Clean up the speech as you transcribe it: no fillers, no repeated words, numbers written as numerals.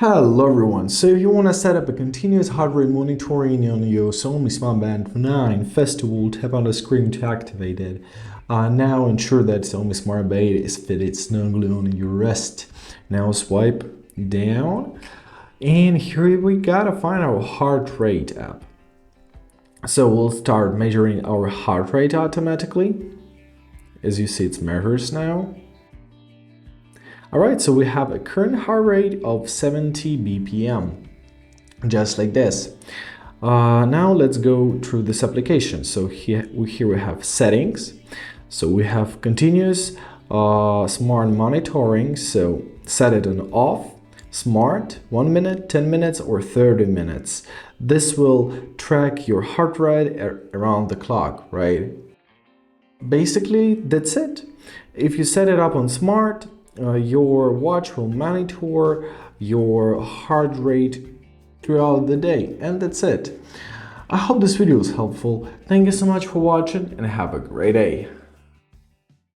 Hello everyone, so if you want to set up a continuous heart rate monitoring on your Xiaomi Smart Band 9, first of all tap on the screen to activate it. Now ensure that Xiaomi Smart Band is fitted snugly on your wrist. Now swipe down and here we gotta find our heart rate app. So we'll start measuring our heart rate automatically. As you see, it measures now. Alright, so we have a current heart rate of 70 BPM, just like this. Now let's go through this application. So here we have settings. So we have continuous smart monitoring. So set it on off, smart, 1 minute, 10 minutes, or 30 minutes. This will track your heart rate around the clock, right? Basically, that's it. If you set it up on smart, your watch will monitor your heart rate throughout the day, and that's it. I hope this video was helpful. Thank you so much for watching and have a great day.